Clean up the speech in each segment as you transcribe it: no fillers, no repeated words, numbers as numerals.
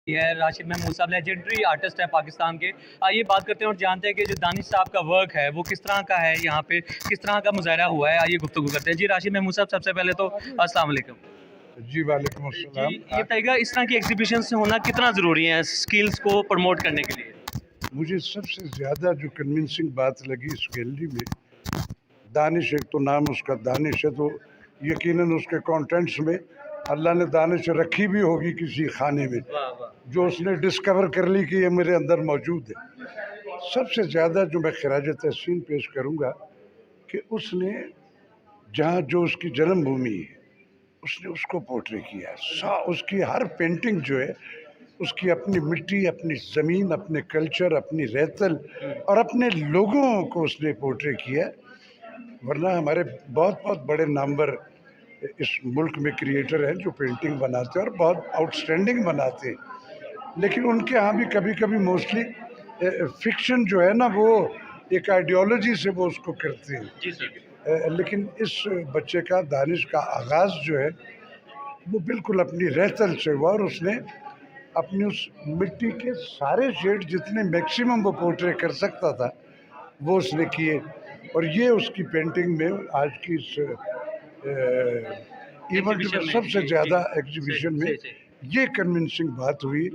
ये है राशिद महमूद साहब, लेजेंडरी आर्टिस्ट है पाकिस्तान के। आइए बात करते हैं और जानते हैं कि जो दानिश साहब का वर्क है वो किस तरह का है, यहाँ पे किस तरह का मुजाहरा हुआ है। आइए गुफ्तगू करते हैं। जी राशिद महमूद साहब, सबसे पहले तो अस्सलाम वालेकुम। जी वालेकुम जी अस्सलाम। ये बताइएगा, इस तरह की एग्जीबिशन से होना कितना ज़रूरी है स्किल्स को प्रमोट करने के लिए? मुझे सबसे ज़्यादा जो कन्विंसिंग बात लगी इस गैलरी में, दानिश, एक तो नाम उसका दानिश है, तो यकीनन उसके कंटेंट्स में अल्लाह ने दानिश रखी भी होगी किसी खाने में, वाह वाह। जो उसने डिस्कवर कर ली कि ये मेरे अंदर मौजूद है। सबसे ज़्यादा जो मैं खराज तहसीन पेश करूँगा कि उसने जहाँ जो उसकी जन्मभूमि है उसने उसको पोर्ट्रे किया है। उसकी हर पेंटिंग जो है उसकी अपनी मिट्टी, अपनी ज़मीन, अपने कल्चर, अपनी रहतल और अपने लोगों को उसने पोर्ट्रे किया है। वरना हमारे बहुत बहुत बड़े नामवर इस मुल्क में क्रिएटर हैं जो पेंटिंग बनाते हैं और बहुत आउटस्टैंडिंग बनाते हैं, लेकिन उनके यहाँ भी कभी कभी मोस्टली फिक्शन जो है ना वो एक आइडियोलॉजी से वो उसको करते हैं। जी सर। लेकिन इस बच्चे का, दानिश का आगाज़ जो है वो बिल्कुल अपनी रहतल से हुआ और उसने अपनी उस मिट्टी के सारे शेड जितने मैक्सिमम वो पोर्ट्रे कर सकता था वो उसने किए। और ये उसकी पेंटिंग में आज की इस इवेंट में सबसे ज़्यादा एग्जीबिशन में ये कन्विंसिंग बात हुई।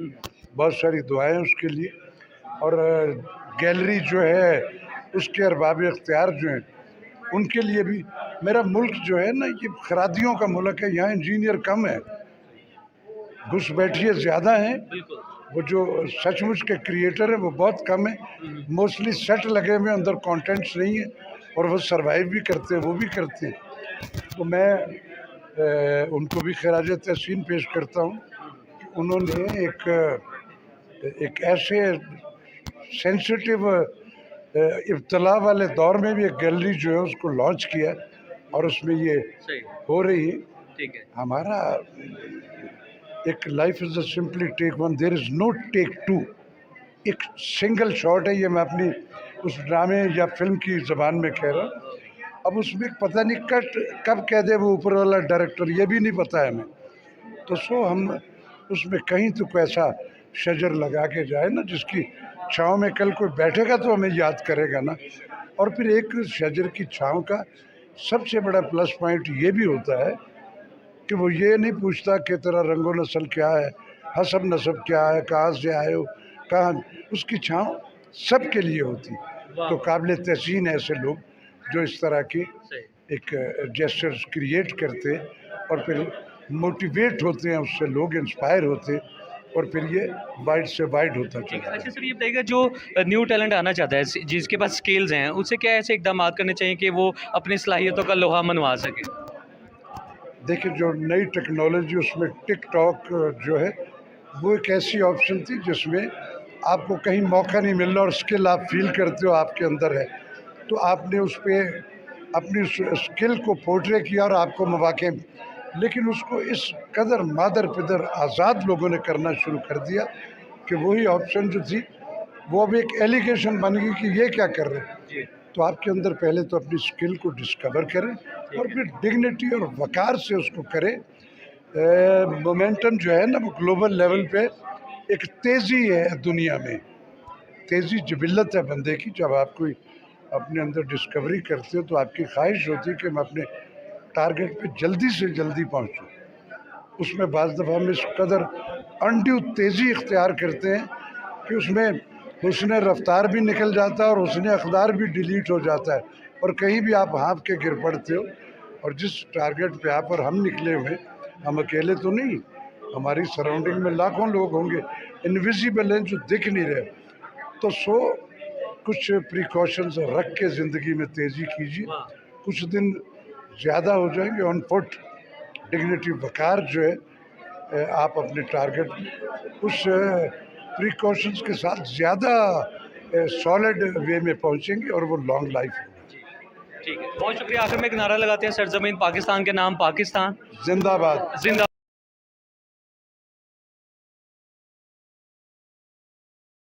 बहुत सारी दुआएं उसके लिए। और गैलरी जो है उसके अरबाब इख्तियार जो हैं उनके लिए भी। मेरा मुल्क जो है ना ये खरादियों का मुल्क है, यहाँ इंजीनियर कम है, घुसपैठिए ज़्यादा हैं। वो जो सचमुच के क्रिएटर हैं वो बहुत कम है। मोस्टली सेट लगे हुए, अंदर कंटेंट्स नहीं है और वो सरवाइव भी करते हैं, वो भी करते हैं। तो मैं उनको भी खराज तहसीन पेश करता हूँ कि उन्होंने एक ऐसे सेंसिटिव इब्तला वाले दौर में भी एक गैलरी जो है उसको लॉन्च किया और उसमें ये हो रही है। ठीक है। हमारा एक life is a simply take one, there is no take two. एक सिंगल शॉट है, ये मैं अपनी उस ड्रामे या फिल्म की ज़बान में कह रहा हूँ। अब उसमें पता नहीं कट कब कह दे वो ऊपर वाला डायरेक्टर, ये भी नहीं पता है हमें। तो हम उसमें कहीं तो कैसा शजर लगा के जाए ना जिसकी छाँव में कल कोई बैठेगा तो हमें याद करेगा ना। और फिर एक शजर की छाँव का सबसे बड़ा प्लस पॉइंट ये भी होता है कि वो ये नहीं पूछता कि तेरा रंगो नस्ल क्या है, हसब नसब क्या है, कहाँ से आए हो, कहाँ। उसकी छाँव सब के लिए होती। तो काबिल तहसीन है ऐसे लोग जो इस तरह की एक जेस्चर्स क्रिएट करते और फिर मोटिवेट होते हैं, उससे लोग इंस्पायर होते और फिर ये वाइड से वाइड होता चला। अच्छा सर, ये बताइएगा जो न्यू टैलेंट आना चाहता है, जिसके पास स्किल्स हैं, उससे क्या ऐसे इकदाम करने चाहिए कि वो अपनी सलाहियतों का लोहा मनवा सके? देखिए, जो नई टेक्नोलॉजी उसमें टिकटॉक जो है वो एक ऐसी ऑप्शन थी जिसमें आपको कहीं मौका नहीं मिल रहा और स्किल आप फील करते हो आपके अंदर है, तो आपने उस पर अपनी स्किल को पोर्ट्रे किया और आपको मौके। लेकिन उसको इस कदर मादर पिदर आज़ाद लोगों ने करना शुरू कर दिया कि वही ऑप्शन जो थी वो अब एक एलिगेशन बन गई कि ये क्या कर रहे हैं। तो आपके अंदर पहले तो अपनी स्किल को डिस्कवर करें और फिर डिग्निटी और वकार से उसको करें। मोमेंटम जो है ना वो ग्लोबल लेवल पे एक तेज़ी है दुनिया में, तेज़ी जिबिल्लत है बंदे की। जब आप कोई अपने अंदर डिस्कवरी करते हो तो आपकी ख्वाहिश होती है कि मैं अपने टारगेट पे जल्दी से जल्दी पहुंचूं। उसमें बाज़ दफ़ा हम इस कदर अनड्यू तेज़ी इख्तियार करते हैं कि उसमें हुस्न रफ्तार भी निकल जाता है और हुस्न अक़दार भी डिलीट हो जाता है और कहीं भी आप हाँफ के गिर पड़ते हो। और जिस टारगेट पे आप और हम निकले हुए, हम अकेले तो नहीं, हमारी सराउंडिंग में लाखों लोग होंगे, इनविजिबल हैं जो दिख नहीं रहे। तो कुछ प्रिकॉशंस रख के ज़िंदगी में तेज़ी कीजिए। कुछ दिन ज़्यादा हो जाएंगे ऑन फुट, डिग्निटी वकार जो है आप अपने टारगेट उस प्रिकॉशंस के साथ ज़्यादा सॉलिड वे में पहुंचेंगे और वो लॉन्ग लाइफ होगी। ठीक है, बहुत शुक्रिया। आखिर में एक नारा लगाते हैं, सरजमीन पाकिस्तान के नाम पाकिस्तान जिंदाबाद। जिंदा।